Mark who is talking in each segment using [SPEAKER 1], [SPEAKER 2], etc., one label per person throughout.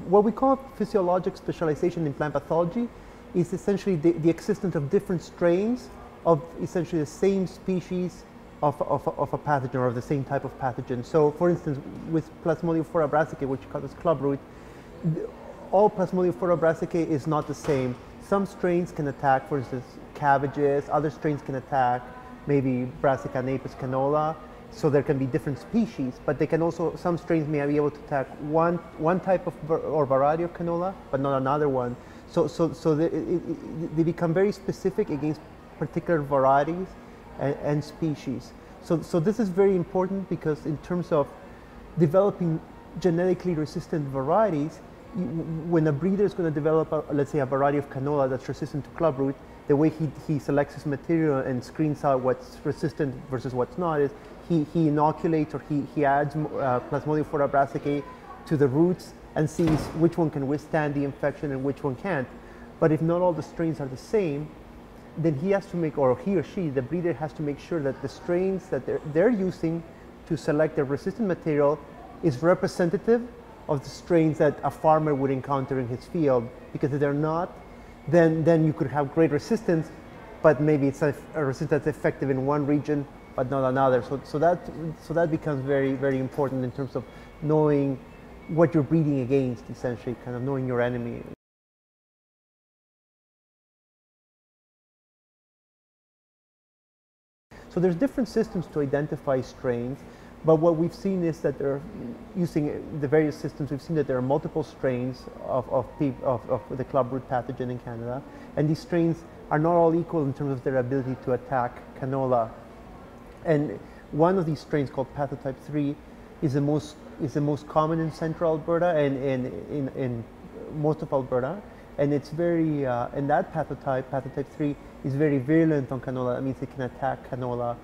[SPEAKER 1] what we call physiologic specialization in plant pathology is essentially the existence of different strains of essentially the same species of a pathogen or of the same type of pathogen. So for instance, with Plasmodium brassicae, which is Clubroot, all Plasmodium brassicae is not the same. Some strains can attack, for instance, cabbages, other strains can attack maybe Brassica napus canola, so there can be different species, but they can also, some strains may be able to attack one type of or variety of canola, but not another one. So they become very specific against particular varieties and species. So this is very important because in terms of developing genetically resistant varieties, when a breeder is going to develop, let's say, a variety of canola that's resistant to clubroot, the way he selects his material and screens out what's resistant versus what's not is he inoculates or he adds Plasmodium brassicae to the roots and sees which one can withstand the infection and which one can't. But if not all the strains are the same, then he has to make, or he or she, the breeder has to make sure that the strains that they're using to select their resistant material is representative of the strains that a farmer would encounter in his field. Because if they're not, then you could have great resistance, but maybe it's a resistance that's effective in one region but not another. So that becomes very, very important in terms of knowing what you're breeding against, essentially, kind of knowing your enemy. So there's different systems to identify strains, but what we've seen is that they're using the various systems. We've seen that there are multiple strains of the clubroot pathogen in Canada, and these strains are not all equal in terms of their ability to attack canola. And one of these strains, called pathotype 3, is the most common in central Alberta and in most of Alberta, and it's very and that pathotype 3, is very virulent on canola. That means it can attack canola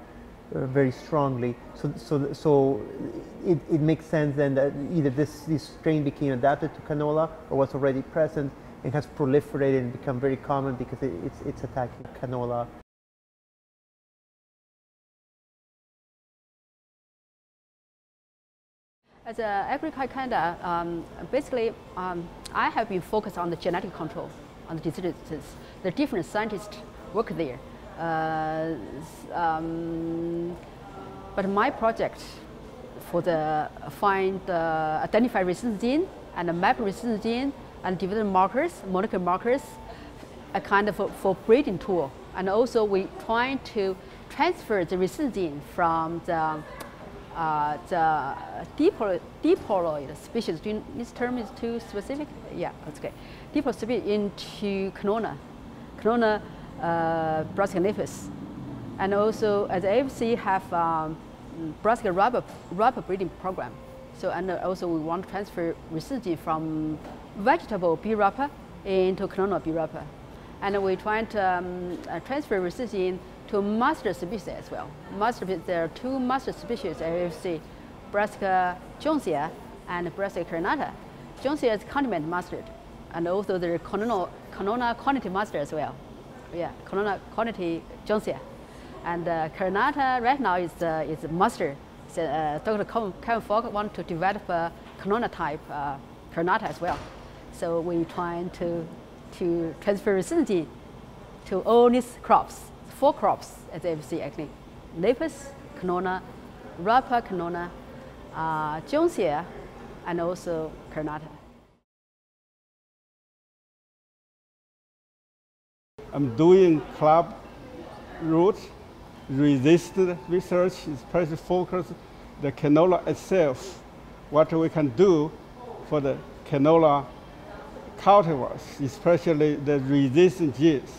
[SPEAKER 1] very strongly. So it makes sense then that either this strain became adapted to canola or was already present and has proliferated and become very common because it's attacking canola.
[SPEAKER 2] As Agriculture Canada, basically, I have been focused on the genetic control, on the diseases. The different scientists work there. But my project for identify resistant gene and map resistant gene and develop markers, molecular markers, a kind of for breeding tool. And also we trying to transfer the resistant gene from the diploid species. This term is too specific? Yeah, that's okay. Diploid species into canola Brassica napus. And also, as AFC have Brassica rubber breeding program. So, and also we want to transfer resistant gene from vegetable bee wrapper into canola bee wrapper. And we trying to transfer resistant gene to master species as well. There are two master species at AFC, Brassica jonesii and Brassica carinata. Jonesii is condiment mustard, and also there are canola quantity mustard as well. Yeah, canola quantity jonesii. And carinata right now is mustard. So, Dr. Kevin Fogg wants to develop a canola type carinata as well. So we're trying to transfer resistant gene to all these crops. 4 crops at the AFC actually: napus, canola, rapa canola, jonesii, and also carinata.
[SPEAKER 3] I'm doing Clubroot resistant research, especially focused the canola itself, what we can do for the canola cultivars, especially the resistant genes.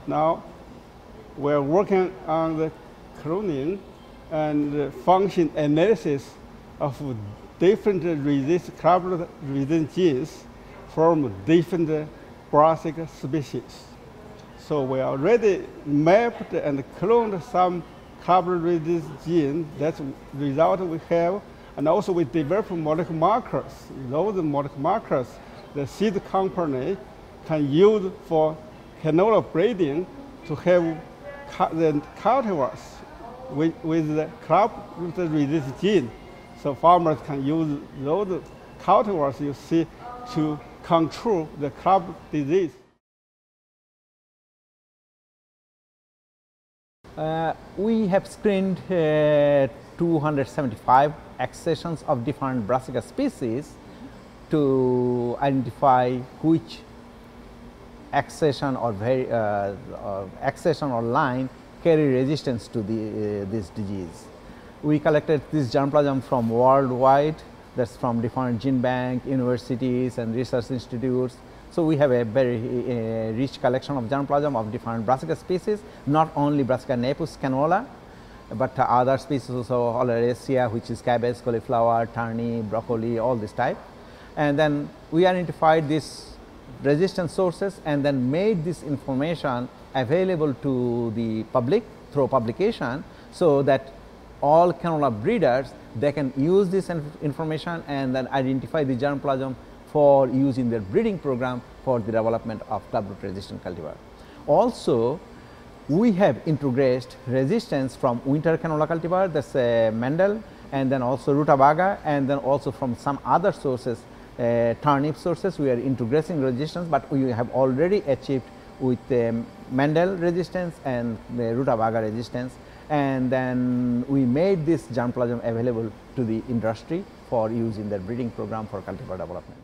[SPEAKER 3] Now, we're working on the cloning and the function analysis of different clubroot resistant genes from different Brassica species. So we already mapped and cloned some clubroot resistant genes. That's the result we have. And also we developed molecular markers. Those molecular markers, the seed company can use for canola breeding to have the cultivars with the clubroot resistant gene. So farmers can use those cultivars. You see to control the club disease.
[SPEAKER 4] We have screened 275 accessions of different Brassica species to identify which accession or accession or line carry resistance to this disease. We collected this germplasm from worldwide, that's from different gene bank, universities and research institutes. So we have a very rich collection of germplasm of different Brassica species, not only Brassica napus canola, but other species also, Oleracea, which is cabbage, cauliflower, turnip, broccoli, all this type. And then we identified these resistant sources and then made this information available to the public through publication, so that all canola breeders, they can use this information and then identify the germplasm for use in their breeding program for the development of clubroot resistant cultivar. Also, we have integrated resistance from winter canola cultivar, that's Mendel, and then also rutabaga, and then also from some other sources, turnip sources, we are integrating resistance, but we have already achieved with Mendel resistance and rutabaga resistance. And then we made this germplasm available to the industry for use in their breeding program for cultivar development.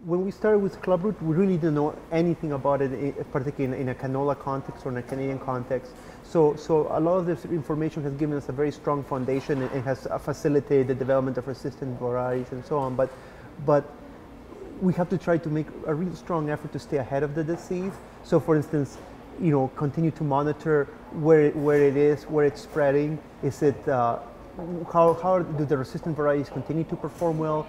[SPEAKER 1] When we started with Clubroot, we really didn't know anything about it, particularly in a canola context or in a Canadian context. So a lot of this information has given us a very strong foundation and has facilitated the development of resistant varieties and so on. But we have to try to make a really strong effort to stay ahead of the disease. So for instance, continue to monitor where it is, where it's spreading. Is it, how do the resistant varieties continue to perform well?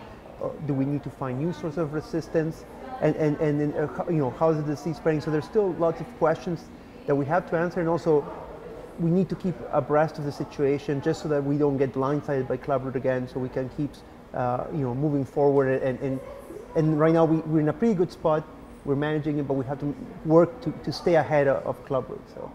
[SPEAKER 1] Do we need to find new sources of resistance? And then, how is the disease spreading? So there's still lots of questions that we have to answer, and also we need to keep abreast of the situation just so that we don't get blindsided by Clubroot again, so we can keep moving forward. And right now we're in a pretty good spot. We're managing it, but we have to work to stay ahead of Clubroot. So.